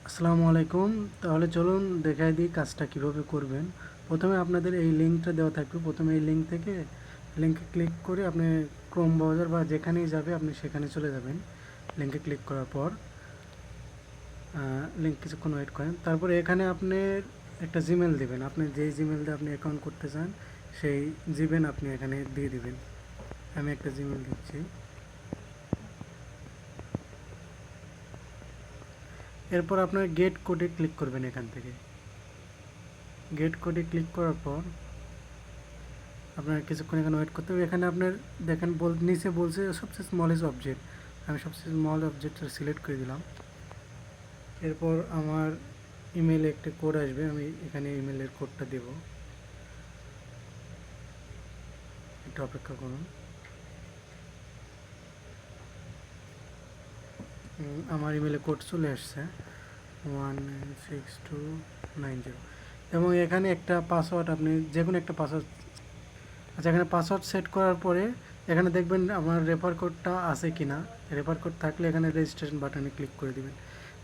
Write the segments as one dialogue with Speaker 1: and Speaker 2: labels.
Speaker 1: আসসালামু আলাইকুম। তাহলে চলুন দেখাই দিই কাজটা কিভাবে করবেন। প্রথমে আপনাদের এই লিঙ্কটা দেওয়া থাকবে। প্রথমে এই লিঙ্ক থেকে লিঙ্কে ক্লিক করে আপনি ক্রোম ব্রাউজার বা যেখানেই যাবে আপনি সেখানে চলে যাবেন। লিঙ্কে ক্লিক করার পর লিঙ্ক কিছুক্ষণ ওয়েট করেন। তারপরে এখানে আপনি একটা জিমেল দিবেন। আপনি যেই জিমেল দিয়ে আপনি অ্যাকাউন্ট করতে চান সেই জিমেল আপনি এখানে দিয়ে দিবেন। আমি একটা জিমেল দিচ্ছি। এরপর আপনার গেট কোডে ক্লিক করবেন। এখান থেকে গেট কোডে ক্লিক করার পর আপনার কিছুক্ষণ এখানে ওয়েট করতে হবে। এখানে আপনার দেখেন নিচে বলছে সবচেয়ে স্মলেস্ট অবজেক্ট। আমি সবচেয়ে স্মল অবজেক্টটা সিলেক্ট করে দিলাম। এরপর আমার ইমেইলে একটা কোড আসবে, আমি এখানে ইমেইলের কোডটা দেব। একটু অপেক্ষা করুন। আমার ইমেইলে কোড চলে আসছে 196290 এবং এখানে একটা পাসওয়ার্ড, আপনি যে কোনো একটা পাসওয়ার্ড। আচ্ছা, এখানে পাসওয়ার্ড সেট করার পরে এখানে দেখবেন আমার রেফার কোডটা আছে কি না। রেফার কোড থাকলে এখানে রেজিস্ট্রেশন বাটনে ক্লিক করে দেবেন।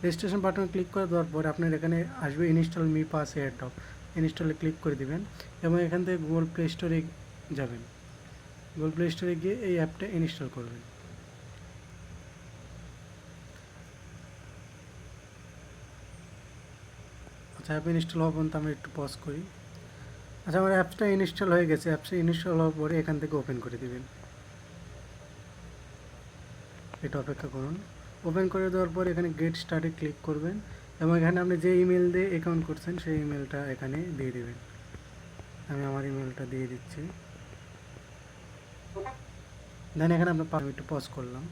Speaker 1: রেজিস্ট্রেশন বাটনে ক্লিক করে দেওয়ার পরে আপনার এখানে আসবে ইনস্টল মি পাস এয়ারড্রপ। ইনস্টলে ক্লিক করে দিবেন এবং এখান থেকে গুগল প্লে স্টোরে যাবেন। গুগল প্লে স্টোরে গিয়ে এই অ্যাপটা ইনস্টল করবেন। আচ্ছা, অ্যাপ ইনস্টল হওয়া পর্যন্ত আমরা একটু পজ করি। আচ্ছা, আমার অ্যাপসটা ইনস্টল হয়ে গেছে। অ্যাপসটা ইনস্টল হওয়ার পরে এখান থেকে ওপেন করে দেবেন। এটা অপেক্ষা করুন। ওপেন করে দেওয়ার পর এখানে গেট স্টার্টে ক্লিক করবেন এবং এখানে আপনি যে ইমেল দিয়ে অ্যাকাউন্ট করছেন সেই ইমেলটা এখানে দিয়ে দেবেন। আমি আমার ইমেলটা দিয়ে দিচ্ছি। দেন এখানে আপনার একটু পজ করলাম।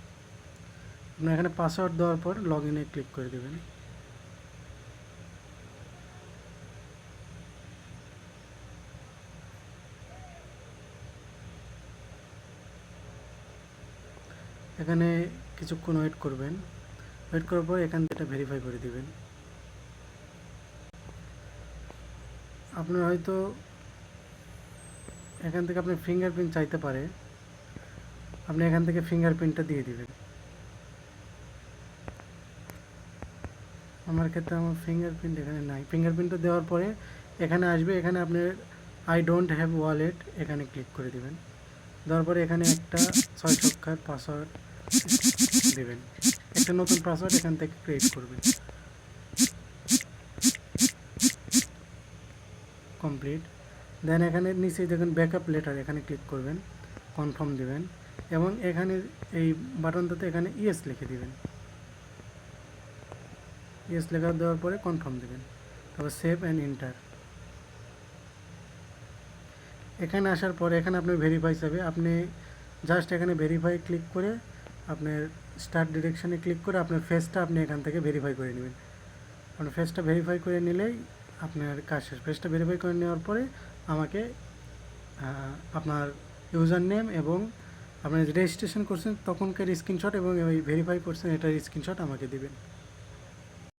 Speaker 1: আপনার এখানে পাসওয়ার্ড দেওয়ার পর লগ ইনে ক্লিক করে দেবেন। এখানে কিছুক্ষণ ওয়েট করবেন। ওয়েট করার পর এখান থেকে এটা ভেরিফাই করে দেবেন। আপনার হয়তো এখান থেকে আপনার ফিঙ্গারপ্রিন্ট চাইতে পারে, আপনি এখান থেকে ফিঙ্গারপ্রিন্টটা দিয়ে দিবেন। আমার ক্ষেত্রে আমার ফিঙ্গারপ্রিন্ট এখানে নাই। ফিঙ্গারপ্রিন্টটা দেওয়ার পরে এখানে আসবে, এখানে আপনি আই ডোন্ট হ্যাভ ওয়ালেট এখানে ক্লিক করে দিবেন। দেওয়ার পরে এখানে একটা 6 সংখ্যার পাসওয়ার্ড দেবেন। একটা নতুন পাসওয়ার্ড এখান থেকে ক্রিয়েট করবেন। কমপ্লিট। দেন এখানে নিচে দেখুন ব্যাকআপ লেটার, এখানে ক্লিক করবেন, কনফার্ম দেবেন এবং এখানে এই বাটনটাতে এখানে ইয়েস লিখে দিবেন। ইয়েস লেখা দেওয়ার পরে কনফার্ম দেবেন, তারপর সেভ অ্যান্ড এন্টার। এখানে আসার পরে এখানে আপনার ভেরিফাই যাবে। আপনি জাস্ট এখানে ভেরিফাই ক্লিক করে আপনার স্টার্ট ডিরেকশানে ক্লিক করে আপনার ফেসটা আপনি এখান থেকে ভেরিফাই করে নেবেন। আপনার ফেসটা ভেরিফাই করে নিলেই আপনার কাজ শেষ। ফেসটা ভেরিফাই করে নেওয়ার পরে আমাকে আপনার ইউজার নেম এবং আপনার রেজিস্ট্রেশন করছেন তখনকার স্ক্রিনশট এবং ওই ভেরিফাই করছেন এটার স্ক্রিনশট আমাকে দিবেন।